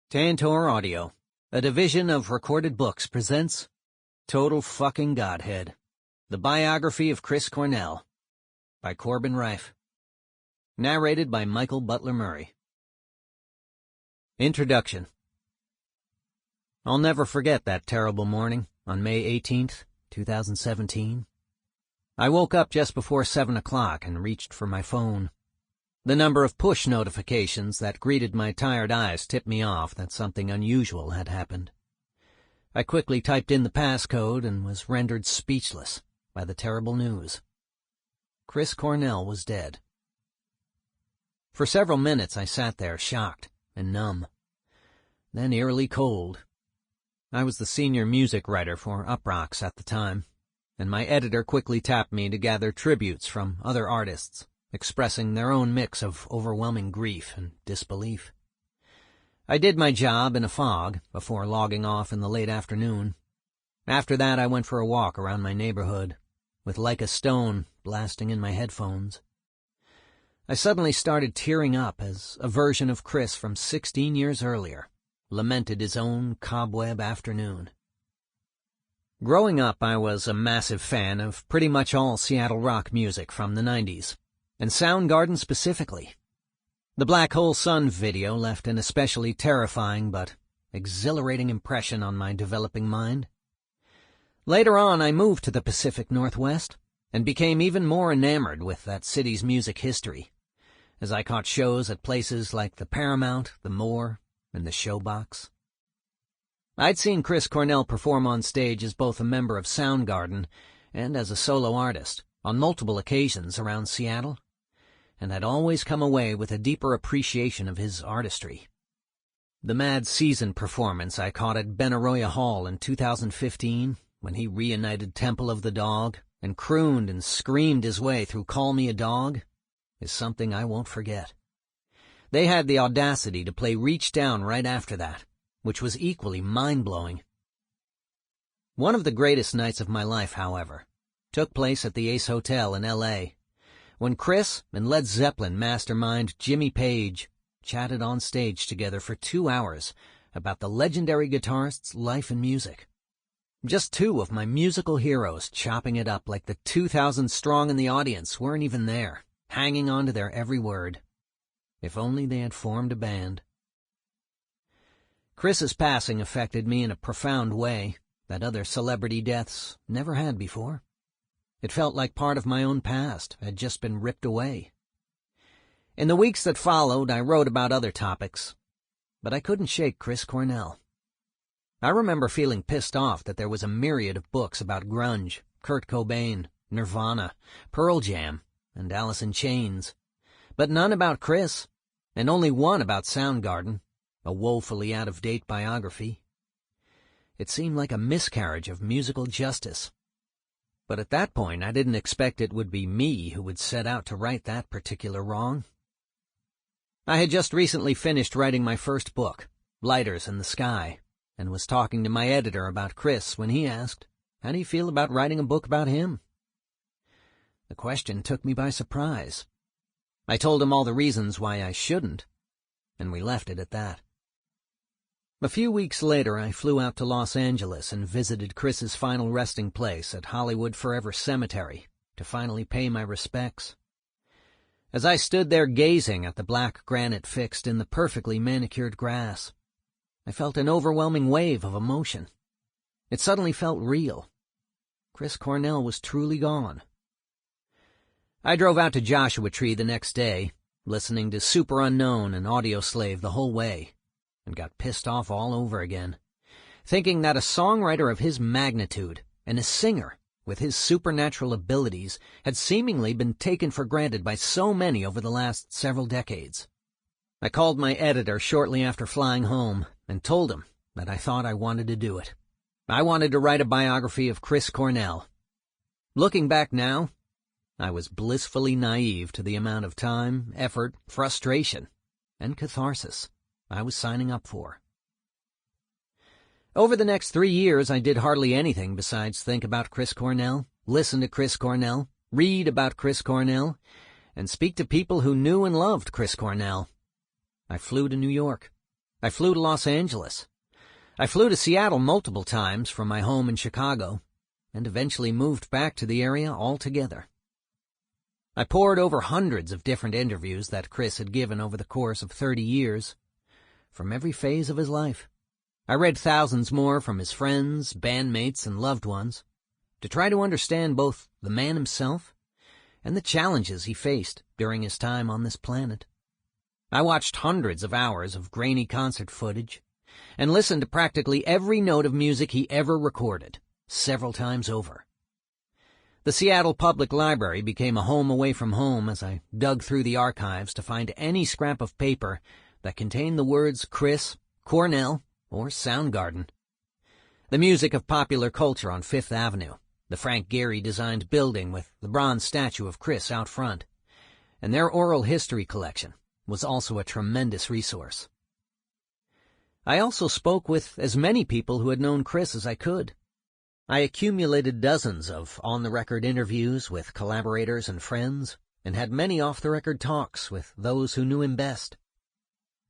Tantor Audio, a division of Recorded Books, presents Total Fucking Godhead, the Biography of Chris Cornell, by Corbin Reiff. Narrated by Michael Butler Murray. Introduction. I'll never forget that terrible morning on May 18th, 2017. I woke up just before 7 o'clock and reached for my phone. The number of push notifications that greeted my tired eyes tipped me off that something unusual had happened. I quickly typed in the passcode and was rendered speechless by the terrible news. Chris Cornell was dead. For several minutes I sat there shocked and numb, then eerily cold. I was the senior music writer for Uprocks at the time, and my editor quickly tapped me to gather tributes from other artists, expressing their own mix of overwhelming grief and disbelief. I did my job in a fog before logging off in the late afternoon. After that I went for a walk around my neighborhood, with Like a Stone blasting in my headphones. I suddenly started tearing up as a version of Chris from 16 years earlier lamented his own cobweb afternoon. Growing up, I was a massive fan of pretty much all Seattle rock music from the 90s. And Soundgarden specifically. The Black Hole Sun video left an especially terrifying but exhilarating impression on my developing mind. Later on, I moved to the Pacific Northwest and became even more enamored with that city's music history, as I caught shows at places like the Paramount, the Moore, and the Showbox. I'd seen Chris Cornell perform on stage as both a member of Soundgarden and as a solo artist on multiple occasions around Seattle, and I'd always come away with a deeper appreciation of his artistry. The Mad Season performance I caught at Benaroya Hall in 2015, when he reunited Temple of the Dog and crooned and screamed his way through Call Me a Dog, is something I won't forget. They had the audacity to play Reach Down right after that, which was equally mind-blowing. One of the greatest nights of my life, however, took place at the Ace Hotel in L.A., when Chris and Led Zeppelin mastermind Jimmy Page chatted on stage together for 2 hours about the legendary guitarist's life and music. Just two of my musical heroes chopping it up like the 2,000 strong in the audience weren't even there, hanging on to their every word. If only they had formed a band. Chris's passing affected me in a profound way that other celebrity deaths never had before. It felt like part of my own past had just been ripped away. In the weeks that followed, I wrote about other topics, but I couldn't shake Chris Cornell. I remember feeling pissed off that there was a myriad of books about grunge, Kurt Cobain, Nirvana, Pearl Jam, and Alice in Chains, but none about Chris, and only one about Soundgarden, a woefully out-of-date biography. It seemed like a miscarriage of musical justice. But at that point, I didn't expect it would be me who would set out to right that particular wrong. I had just recently finished writing my first book, Lighters in the Sky, and was talking to my editor about Chris when he asked, "How do you feel about writing a book about him?" The question took me by surprise. I told him all the reasons why I shouldn't, and we left it at that. A few weeks later, I flew out to Los Angeles and visited Chris's final resting place at Hollywood Forever Cemetery to finally pay my respects. As I stood there gazing at the black granite fixed in the perfectly manicured grass, I felt an overwhelming wave of emotion. It suddenly felt real. Chris Cornell was truly gone. I drove out to Joshua Tree the next day, listening to Super Unknown and Audioslave the whole way, and got pissed off all over again, thinking that a songwriter of his magnitude and a singer with his supernatural abilities had seemingly been taken for granted by so many over the last several decades. I called my editor shortly after flying home and told him that I thought I wanted to do it. I wanted to write a biography of Chris Cornell. Looking back now, I was blissfully naive to the amount of time, effort, frustration, and catharsis I was signing up for. Over the next 3 years, I did hardly anything besides think about Chris Cornell, listen to Chris Cornell, read about Chris Cornell, and speak to people who knew and loved Chris Cornell. I flew to New York, I flew to Los Angeles. I flew to Seattle multiple times from my home in Chicago, and eventually moved back to the area altogether. I pored over hundreds of different interviews that Chris had given over the course of 30 years, from every phase of his life. I read thousands more from his friends, bandmates, and loved ones, to try to understand both the man himself and the challenges he faced during his time on this planet. I watched hundreds of hours of grainy concert footage, and listened to practically every note of music he ever recorded, several times over. The Seattle Public Library became a home away from home as I dug through the archives to find any scrap of paper that contained the words Chris, Cornell, or Soundgarden. The music of popular culture on Fifth Avenue, the Frank Gehry-designed building with the bronze statue of Chris out front, and their oral history collection was also a tremendous resource. I also spoke with as many people who had known Chris as I could. I accumulated dozens of on-the-record interviews with collaborators and friends, and had many off-the-record talks with those who knew him best.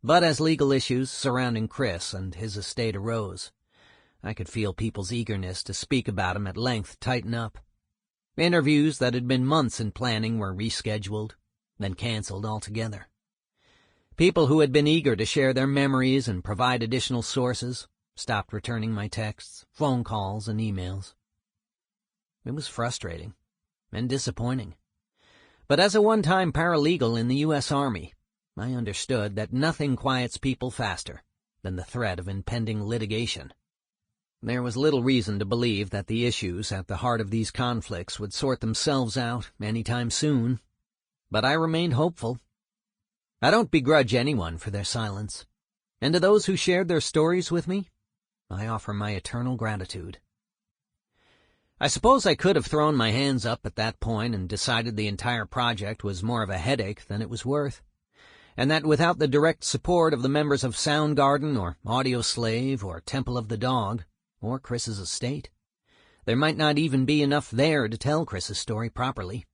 But as legal issues surrounding Chris and his estate arose, I could feel people's eagerness to speak about him at length tighten up. Interviews that had been months in planning were rescheduled, then canceled altogether. People who had been eager to share their memories and provide additional sources stopped returning my texts, phone calls, and emails. It was frustrating and disappointing. But as a one-time paralegal in the U.S. Army, I understood that nothing quiets people faster than the threat of impending litigation. There was little reason to believe that the issues at the heart of these conflicts would sort themselves out any time soon, but I remained hopeful. I don't begrudge anyone for their silence, and to those who shared their stories with me, I offer my eternal gratitude. I suppose I could have thrown my hands up at that point and decided the entire project was more of a headache than it was worth, and that without the direct support of the members of Soundgarden or Audioslave or Temple of the Dog or Chris's estate, there might not even be enough there to tell Chris's story properly.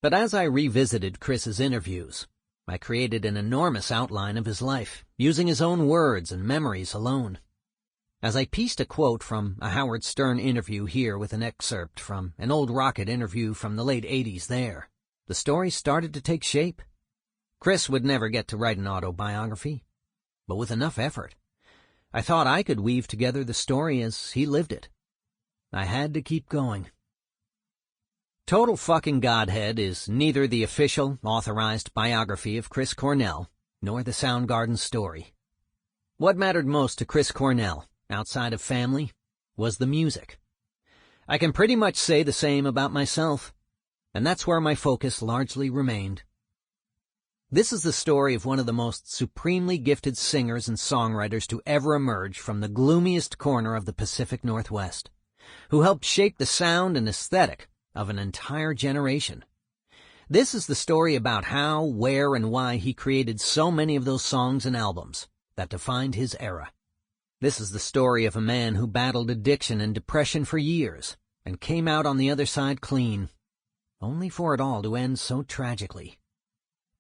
But as I revisited Chris's interviews, I created an enormous outline of his life, using his own words and memories alone. As I pieced a quote from a Howard Stern interview here with an excerpt from an old Rocket interview from the late 80s there, the story started to take shape. Chris would never get to write an autobiography, but with enough effort, I thought I could weave together the story as he lived it. I had to keep going. Total Fucking Godhead is neither the official, authorized biography of Chris Cornell, nor the Soundgarden story. What mattered most to Chris Cornell, outside of family, was the music. I can pretty much say the same about myself, and that's where my focus largely remained. This is the story of one of the most supremely gifted singers and songwriters to ever emerge from the gloomiest corner of the Pacific Northwest, who helped shape the sound and aesthetic of an entire generation. This is the story about how, where, and why he created so many of those songs and albums that defined his era. This is the story of a man who battled addiction and depression for years and came out on the other side clean, only for it all to end so tragically.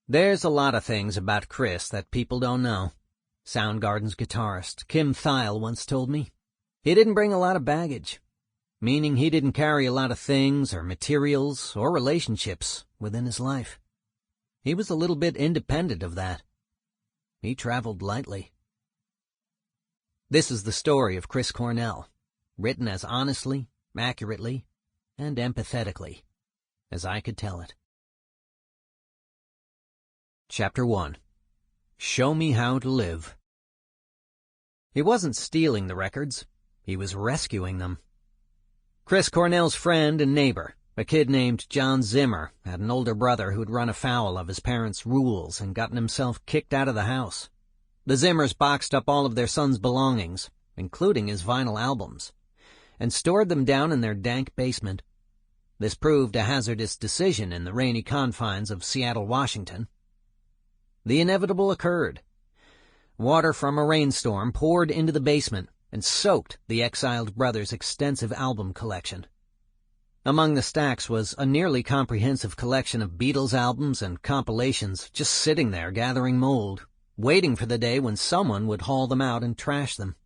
There's a lot of things about Chris that people don't know. Soundgarden's guitarist Kim Thile once told me. He didn't bring a lot of baggage, meaning he didn't carry a lot of things or materials or relationships within his life. He was a little bit independent of that. He traveled lightly. This is the story of Chris Cornell, written as honestly, accurately, and empathetically as I could tell it. Chapter 1. Show Me How to Live. He wasn't stealing the records. He was rescuing them. Chris Cornell's friend and neighbor, a kid named John Zimmer, had an older brother who'd run afoul of his parents' rules and gotten himself kicked out of the house. The Zimmers boxed up all of their son's belongings, including his vinyl albums, and stored them down in their dank basement. This proved a hazardous decision in the rainy confines of Seattle, Washington. The inevitable occurred. Water from a rainstorm poured into the basement and soaked the exiled brothers' extensive album collection. Among the stacks was a nearly comprehensive collection of Beatles albums and compilations just sitting there gathering mold, waiting for the day when someone would haul them out and trash them.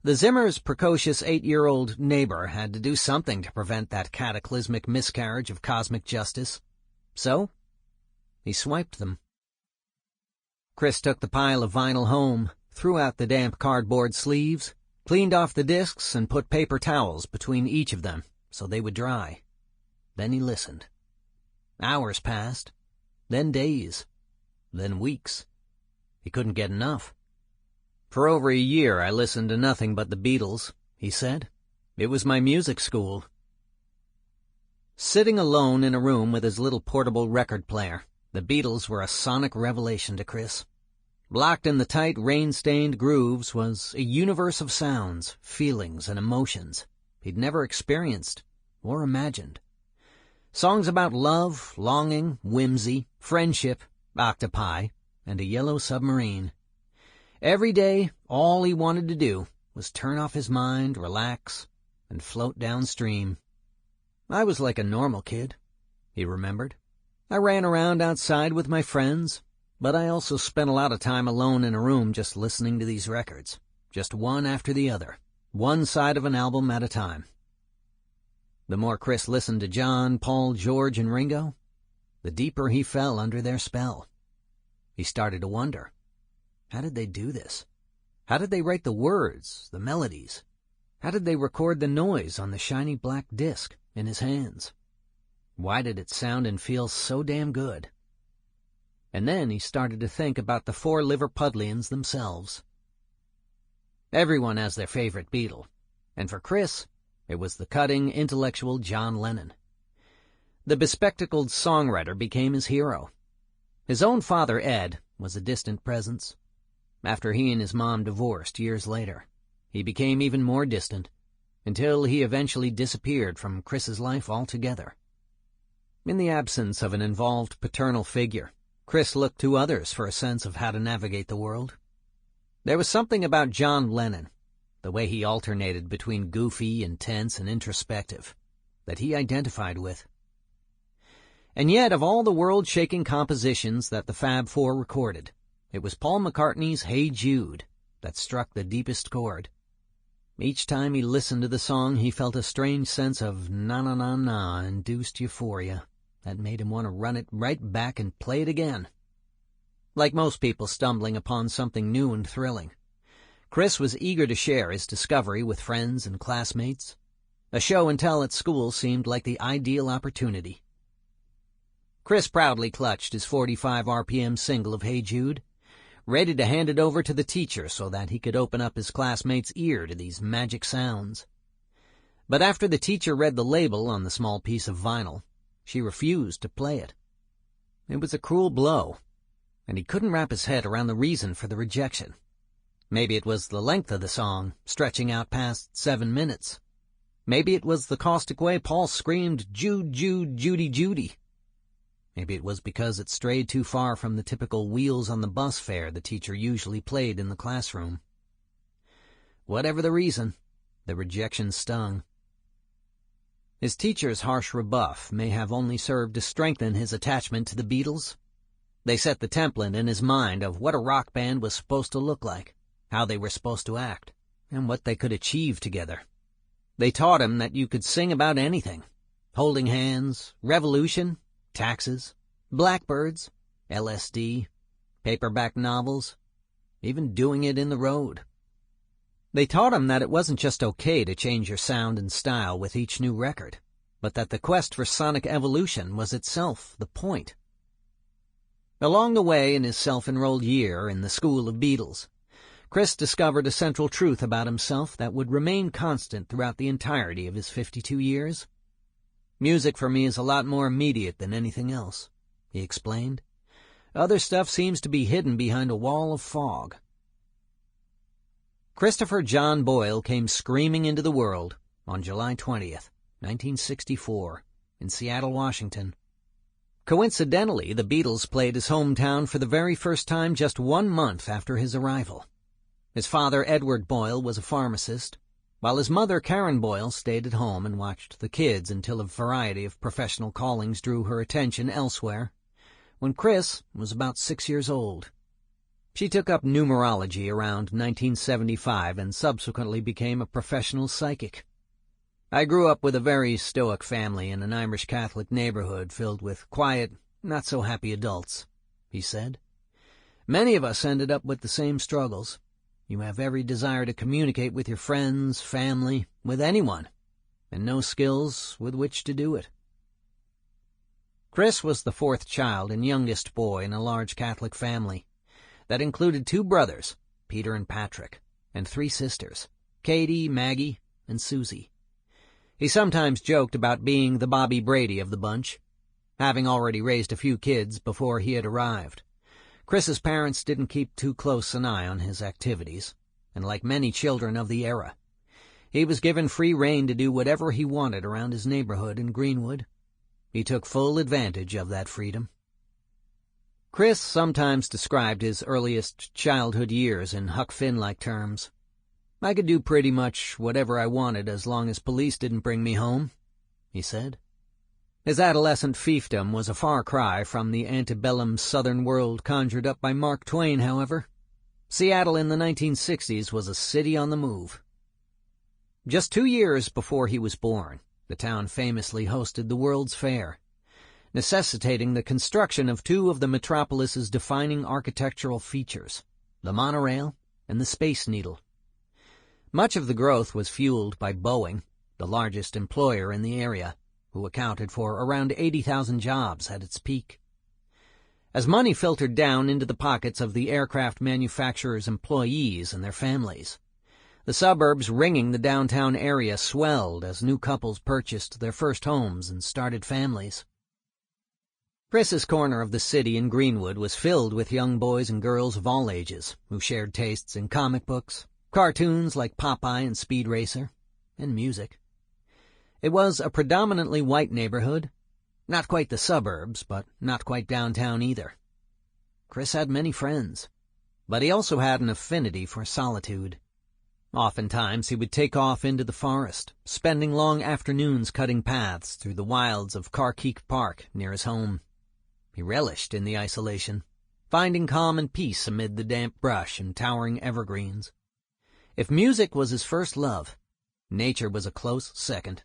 The Zimmers' precocious 8-year-old neighbor had to do something to prevent that cataclysmic miscarriage of cosmic justice. So, he swiped them. Chris took the pile of vinyl home, threw out the damp cardboard sleeves, cleaned off the discs, and put paper towels between each of them so they would dry. Then he listened. Hours passed, then days, then weeks. He couldn't get enough. "For over a year I listened to nothing but the Beatles," he said. "It was my music school." Sitting alone in a room with his little portable record player, the Beatles were a sonic revelation to Chris. Locked in the tight, rain-stained grooves was a universe of sounds, feelings, and emotions he'd never experienced or imagined. Songs about love, longing, whimsy, friendship, octopi, and a yellow submarine. Every day, all he wanted to do was turn off his mind, relax, and float downstream. "I was like a normal kid," he remembered. "I ran around outside with my friends, but I also spent a lot of time alone in a room just listening to these records, just one after the other, one side of an album at a time." The more Chris listened to John, Paul, George, and Ringo, the deeper he fell under their spell. He started to wonder, how did they do this? How did they write the words, the melodies? How did they record the noise on the shiny black disc in his hands? Why did it sound and feel so damn good? And then he started to think about the 4 Liverpudlians themselves. Everyone has their favorite Beatle, and for Chris, it was the cutting, intellectual John Lennon. The bespectacled songwriter became his hero. His own father, Ed, was a distant presence. After he and his mom divorced years later, he became even more distant, until he eventually disappeared from Chris's life altogether. In the absence of an involved paternal figure, Chris looked to others for a sense of how to navigate the world. There was something about John Lennon, the way he alternated between goofy, intense, and introspective, that he identified with. And yet, of all the world-shaking compositions that the Fab Four recorded, it was Paul McCartney's Hey Jude that struck the deepest chord. Each time he listened to the song, he felt a strange sense of na-na-na-na induced euphoria that made him want to run it right back and play it again. Like most people stumbling upon something new and thrilling, Chris was eager to share his discovery with friends and classmates. A show and tell at school seemed like the ideal opportunity. Chris proudly clutched his 45 RPM single of Hey Jude, ready to hand it over to the teacher so that he could open up his classmates' ear to these magic sounds. But after the teacher read the label on the small piece of vinyl, she refused to play it. It was a cruel blow, and he couldn't wrap his head around the reason for the rejection. Maybe it was the length of the song, stretching out past 7 minutes. Maybe it was the caustic way Paul screamed, "Jude, Jude, Judy, Judy." Maybe it was because it strayed too far from the typical wheels on the bus fare the teacher usually played in the classroom. Whatever the reason, the rejection stung. His teacher's harsh rebuff may have only served to strengthen his attachment to the Beatles. They set the template in his mind of what a rock band was supposed to look like, how they were supposed to act, and what they could achieve together. They taught him that you could sing about anything: holding hands, revolution, taxes, blackbirds, LSD, paperback novels, even doing it in the road. They taught him that it wasn't just okay to change your sound and style with each new record, but that the quest for sonic evolution was itself the point. Along the way in his self-enrolled year in the School of Beatles, Chris discovered a central truth about himself that would remain constant throughout the entirety of his 52 years. "Music for me is a lot more immediate than anything else," he explained. "Other stuff seems to be hidden behind a wall of fog." Christopher John Boyle came screaming into the world on July 20th, 1964, in Seattle, Washington. Coincidentally, the Beatles played his hometown for the very first time just 1 month after his arrival. His father, Edward Boyle, was a pharmacist, while his mother, Karen Boyle, stayed at home and watched the kids until a variety of professional callings drew her attention elsewhere, when Chris was about 6 years old. She took up numerology around 1975 and subsequently became a professional psychic. I grew up with a very stoic family in an Irish Catholic neighborhood filled with quiet, not-so-happy adults, he said. Many of us ended up with the same struggles. You have every desire to communicate with your friends, family, with anyone, and no skills with which to do it. Chris was the fourth child and youngest boy in a large Catholic family that included 2 brothers, Peter and Patrick, and 3 sisters, Katie, Maggie, and Susie. He sometimes joked about being the Bobby Brady of the bunch, having already raised a few kids before he had arrived. Chris's parents didn't keep too close an eye on his activities, and like many children of the era, he was given free rein to do whatever he wanted around his neighborhood in Greenwood. He took full advantage of that freedom. Chris sometimes described his earliest childhood years in Huck Finn-like terms. I could do pretty much whatever I wanted as long as police didn't bring me home, he said. His adolescent fiefdom was a far cry from the antebellum southern world conjured up by Mark Twain, however. Seattle in the 1960s was a city on the move. Just 2 years before he was born, the town famously hosted the World's Fair, necessitating the construction of 2 of the metropolis's defining architectural features, the monorail and the Space Needle. Much of the growth was fueled by Boeing, the largest employer in the area, who accounted for around 80,000 jobs at its peak. As money filtered down into the pockets of the aircraft manufacturer's employees and their families, the suburbs ringing the downtown area swelled as new couples purchased their first homes and started families. Chris's corner of the city in Greenwood was filled with young boys and girls of all ages who shared tastes in comic books, cartoons like Popeye and Speed Racer, and music. It was a predominantly white neighborhood, not quite the suburbs, but not quite downtown either. Chris had many friends, but he also had an affinity for solitude. Oftentimes he would take off into the forest, spending long afternoons cutting paths through the wilds of Carkeek Park near his home. He relished in the isolation, finding calm and peace amid the damp brush and towering evergreens. If music was his first love, nature was a close second.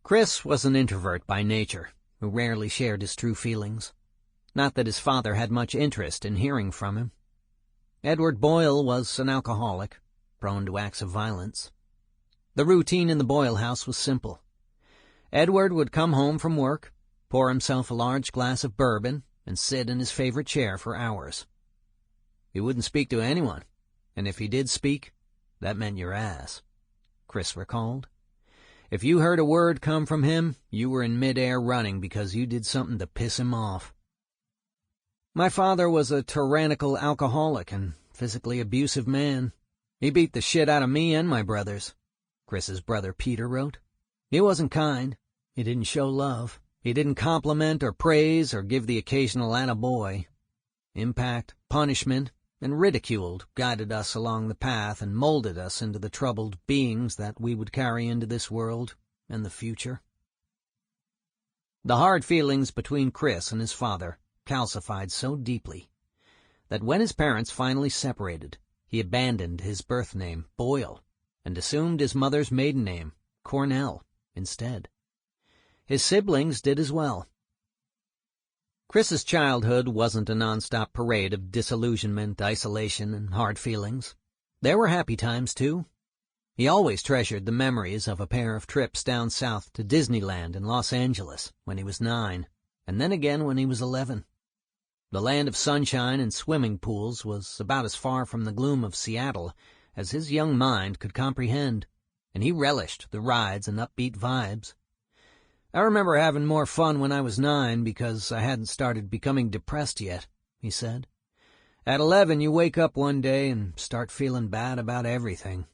Chris was an introvert by nature, who rarely shared his true feelings. Not that his father had much interest in hearing from him. Edward Boyle was an alcoholic, prone to acts of violence. The routine in the Boyle house was simple. Edward would come home from work, pour himself a large glass of bourbon, and sit in his favorite chair for hours. He wouldn't speak to anyone, and if he did speak, that meant your ass, Chris recalled. If you heard a word come from him, you were in midair running because you did something to piss him off. My father was a tyrannical alcoholic and physically abusive man. He beat the shit out of me and my brothers, Chris's brother Peter wrote. He wasn't kind. He didn't show love. He didn't compliment or praise or give the occasional attaboy. Impact, punishment, and ridicule guided us along the path and molded us into the troubled beings that we would carry into this world and the future. The hard feelings between Chris and his father calcified so deeply that when his parents finally separated, he abandoned his birth name, Boyle, and assumed his mother's maiden name, Cornell, instead. His siblings did as well. Chris's childhood wasn't a nonstop parade of disillusionment, isolation, and hard feelings. There were happy times, too. He always treasured the memories of a pair of trips down south to Disneyland in Los Angeles when he was 9, and then again when he was 11. The land of sunshine and swimming pools was about as far from the gloom of Seattle as his young mind could comprehend, and he relished the rides and upbeat vibes. I remember having more fun when I was 9 because I hadn't started becoming depressed yet, he said. At 11, you wake up one day and start feeling bad about everything.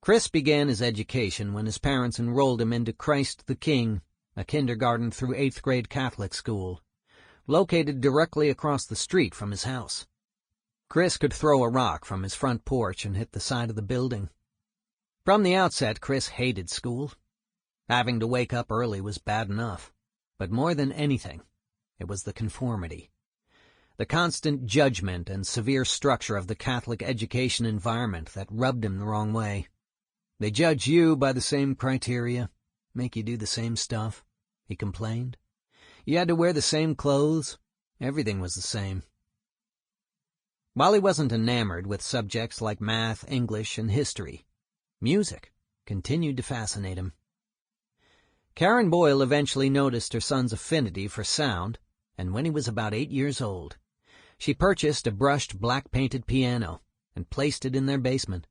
Chris began his education when his parents enrolled him into Christ the King, a kindergarten through 8th grade Catholic school, located directly across the street from his house. Chris could throw a rock from his front porch and hit the side of the building. From the outset, Chris hated school. Having to wake up early was bad enough, but more than anything, it was the conformity. the constant judgment and severe structure of the Catholic education environment that rubbed him the wrong way. They judge you by the same criteria, make you do the same stuff, he complained. You had to wear the same clothes, everything was the same. While he wasn't enamored with subjects like math, English, and history, music continued to fascinate him. Karen Boyle eventually noticed her son's affinity for sound, and when he was about 8 years old, she purchased a brushed black-painted piano and placed it in their basement.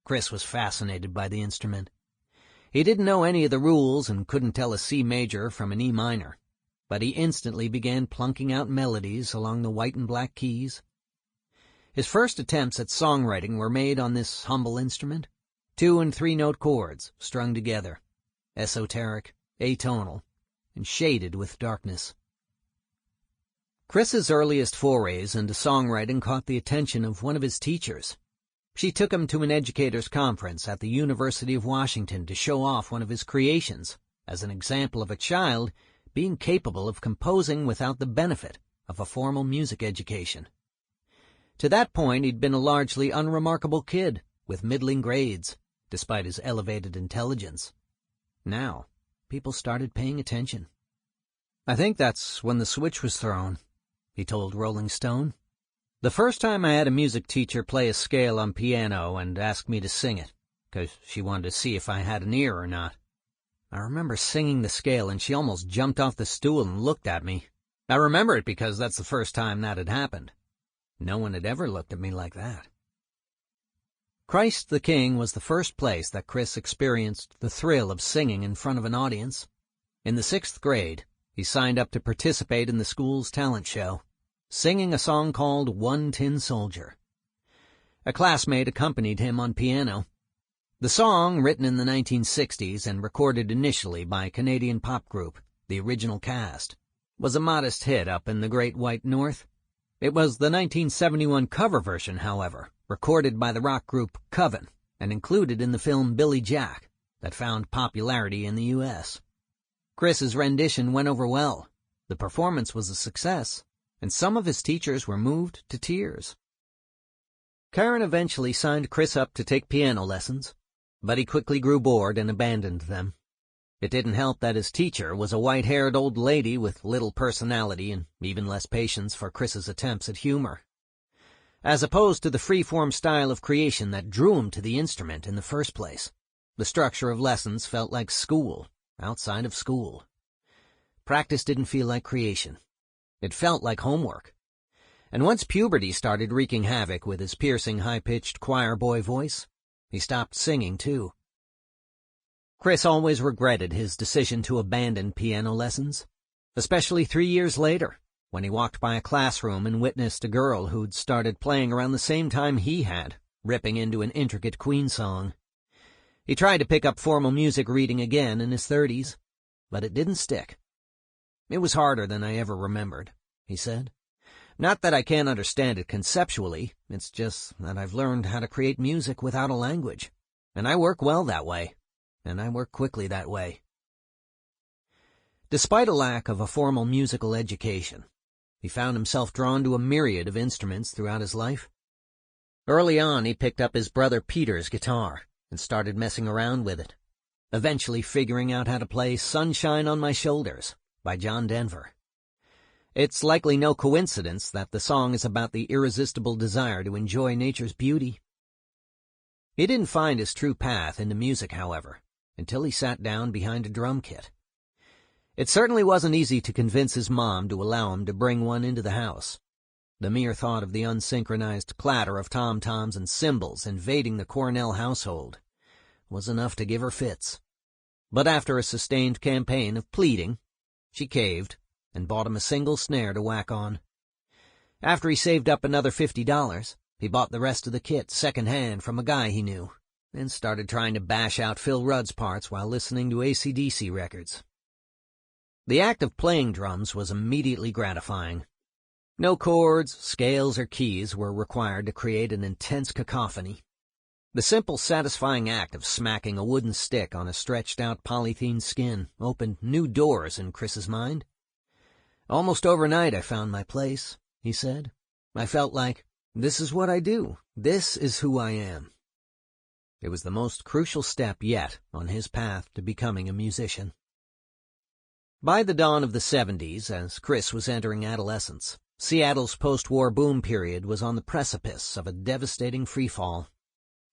Chris was fascinated by the instrument. He didn't know any of the rules and couldn't tell a C major from an E minor, but he instantly began plunking out melodies along the white and black keys. His first attempts at songwriting were made on this humble instrument, 2- and 3-note chords strung together, esoteric, atonal, and shaded with darkness. Chris's earliest forays into songwriting caught the attention of one of his teachers. She took him to an educators' conference at the University of Washington to show off one of his creations as an example of a child being capable of composing without the benefit of a formal music education. To that point, he'd been a largely unremarkable kid with middling grades, despite his elevated intelligence. Now, people started paying attention. "I think that's when the switch was thrown," he told Rolling Stone. "The first time I had a music teacher play a scale on piano and ask me to sing it, 'cause she wanted to see if I had an ear or not. I remember singing the scale and she almost jumped off the stool and looked at me. I remember it because that's the first time that had happened. No one had ever looked at me like that." Christ the King was the first place that Chris experienced the thrill of singing in front of an audience. In the 6th grade, he signed up to participate in the school's talent show, singing a song called "One Tin Soldier." A classmate accompanied him on piano. The song, written in the 1960s and recorded initially by Canadian pop group The Original Cast, was a modest hit up in the Great White North. It was the 1971 cover version, however, recorded by the rock group Coven and included in the film Billy Jack, that found popularity in the U.S. Chris's rendition went over well, the performance was a success, and some of his teachers were moved to tears. Karen eventually signed Chris up to take piano lessons, but he quickly grew bored and abandoned them. It didn't help that his teacher was a white-haired old lady with little personality and even less patience for Chris's attempts at humor. As opposed to the free-form style of creation that drew him to the instrument in the first place, the structure of lessons felt like school, outside of school. Practice didn't feel like creation. It felt like homework. And once puberty started wreaking havoc with his piercing, high-pitched choir boy voice, he stopped singing, too. Chris always regretted his decision to abandon piano lessons, especially 3 years later, when he walked by a classroom and witnessed a girl who'd started playing around the same time he had, ripping into an intricate Queen song. He tried to pick up formal music reading again in his 30s, but it didn't stick. "It was harder than I ever remembered," he said. "Not that I can't understand it conceptually, it's just that I've learned how to create music without a language, and I work well that way. And I work quickly that way." Despite a lack of a formal musical education, he found himself drawn to a myriad of instruments throughout his life. Early on, he picked up his brother Peter's guitar and started messing around with it, eventually figuring out how to play "Sunshine on My Shoulders" by John Denver. It's likely no coincidence that the song is about the irresistible desire to enjoy nature's beauty. He didn't find his true path into music, however, until he sat down behind a drum kit. It certainly wasn't easy to convince his mom to allow him to bring one into the house. The mere thought of the unsynchronized clatter of tom-toms and cymbals invading the Cornell household was enough to give her fits. But after a sustained campaign of pleading, she caved and bought him a single snare to whack on. After he saved up another $50, he bought the rest of the kit second-hand from a guy he knew, and started trying to bash out Phil Rudd's parts while listening to AC/DC records. The act of playing drums was immediately gratifying. No chords, scales, or keys were required to create an intense cacophony. The simple, satisfying act of smacking a wooden stick on a stretched-out polythene skin opened new doors in Chris's mind. "Almost overnight I found my place," he said. I felt like, this is what I do. This is who I am. It was the most crucial step yet on his path to becoming a musician. By the dawn of the 70s, as Chris was entering adolescence, Seattle's post-war boom period was on the precipice of a devastating freefall.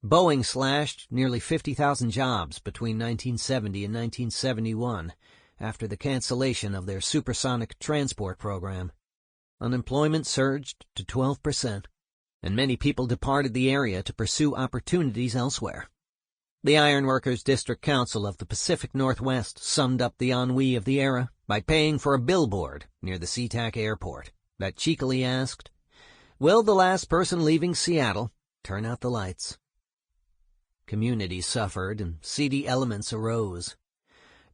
Boeing slashed nearly 50,000 jobs between 1970 and 1971 after the cancellation of their supersonic transport program. Unemployment surged to 12%, and many people departed the area to pursue opportunities elsewhere. The Ironworkers District Council of the Pacific Northwest summed up the ennui of the era by paying for a billboard near the SeaTac airport that cheekily asked, "Will the last person leaving Seattle turn out the lights?" Communities suffered and seedy elements arose.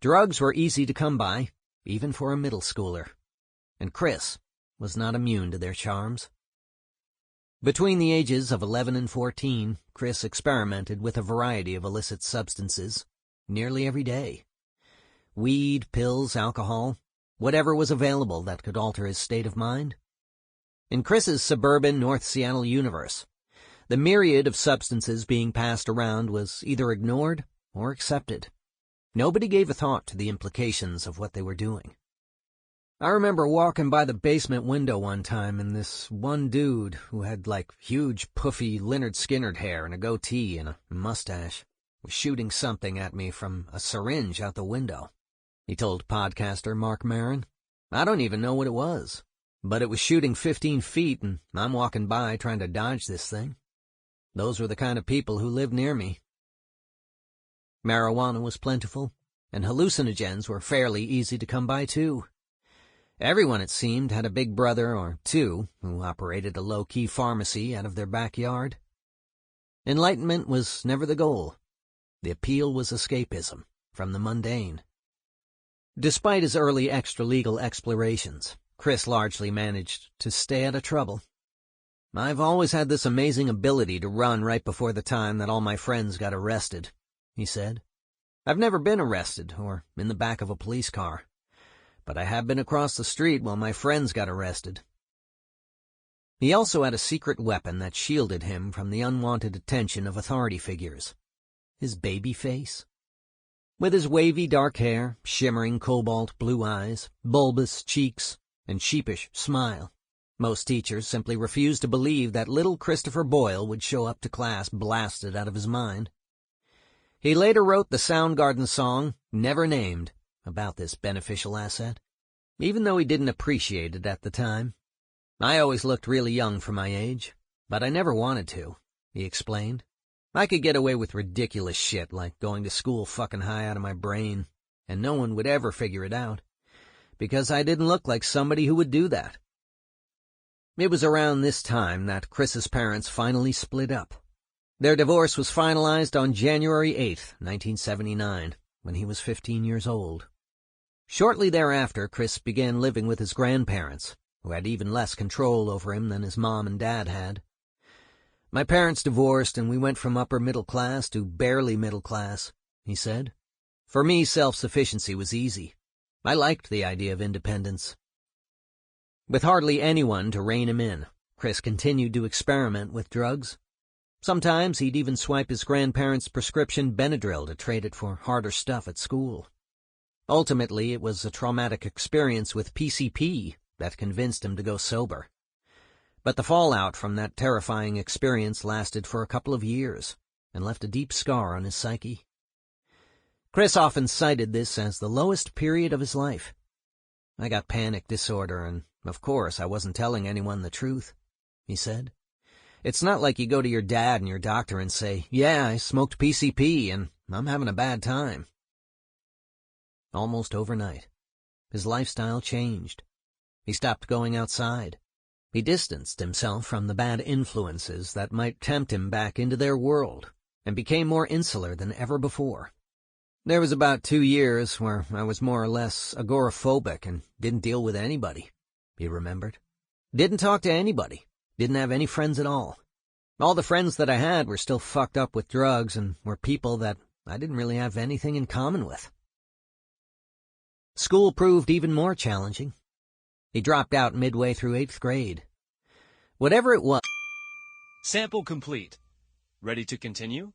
Drugs were easy to come by, even for a middle schooler, and Chris was not immune to their charms. Between the ages of 11 and 14, Chris experimented with a variety of illicit substances, nearly every day. Weed, pills, alcohol, whatever was available that could alter his state of mind. In Chris's suburban North Seattle universe, the myriad of substances being passed around was either ignored or accepted. Nobody gave a thought to the implications of what they were doing. I remember walking by the basement window one time, and this one dude who had like huge, puffy Lynyrd Skynyrd hair and a goatee and a mustache was shooting something at me from a syringe out the window, he told podcaster Mark Maron. I don't even know what it was, but it was shooting 15 feet, and I'm walking by trying to dodge this thing. Those were the kind of people who lived near me. Marijuana was plentiful, and hallucinogens were fairly easy to come by, too. Everyone, it seemed, had a big brother or two who operated a low-key pharmacy out of their backyard. Enlightenment was never the goal. The appeal was escapism from the mundane. Despite his early extra-legal explorations, Chris largely managed to stay out of trouble. I've always had this amazing ability to run right before the time that all my friends got arrested, he said. I've never been arrested or in the back of a police car, but I have been across the street while my friends got arrested. He also had a secret weapon that shielded him from the unwanted attention of authority figures. His baby face. With his wavy dark hair, shimmering cobalt blue eyes, bulbous cheeks, and sheepish smile, most teachers simply refused to believe that little Christopher Boyle would show up to class blasted out of his mind. He later wrote the Soundgarden song, Never Named, about this beneficial asset, even though he didn't appreciate it at the time. I always looked really young for my age, but I never wanted to, he explained. I could get away with ridiculous shit like going to school fucking high out of my brain, and no one would ever figure it out, because I didn't look like somebody who would do that. It was around this time that Chris's parents finally split up. Their divorce was finalized on January 8th, 1979, when he was 15 years old. Shortly thereafter, Chris began living with his grandparents, who had even less control over him than his mom and dad had. My parents divorced, and we went from upper middle class to barely middle class, he said. For me, self-sufficiency was easy. I liked the idea of independence. With hardly anyone to rein him in, Chris continued to experiment with drugs. Sometimes he'd even swipe his grandparents' prescription Benadryl to trade it for harder stuff at school. Ultimately, it was a traumatic experience with PCP that convinced him to go sober. But the fallout from that terrifying experience lasted for a couple of years and left a deep scar on his psyche. Chris often cited this as the lowest period of his life. I got panic disorder, and of course I wasn't telling anyone the truth, he said. It's not like you go to your dad and your doctor and say, yeah, I smoked PCP and I'm having a bad time. Almost overnight, his lifestyle changed. He stopped going outside. He distanced himself from the bad influences that might tempt him back into their world and became more insular than ever before. There was about 2 years where I was more or less agoraphobic and didn't deal with anybody, he remembered. Didn't talk to anybody. Didn't have any friends at all. All the friends that I had were still fucked up with drugs and were people that I didn't really have anything in common with. School proved even more challenging. He dropped out midway through 8th grade, Whatever it was. Sample complete. Ready to continue?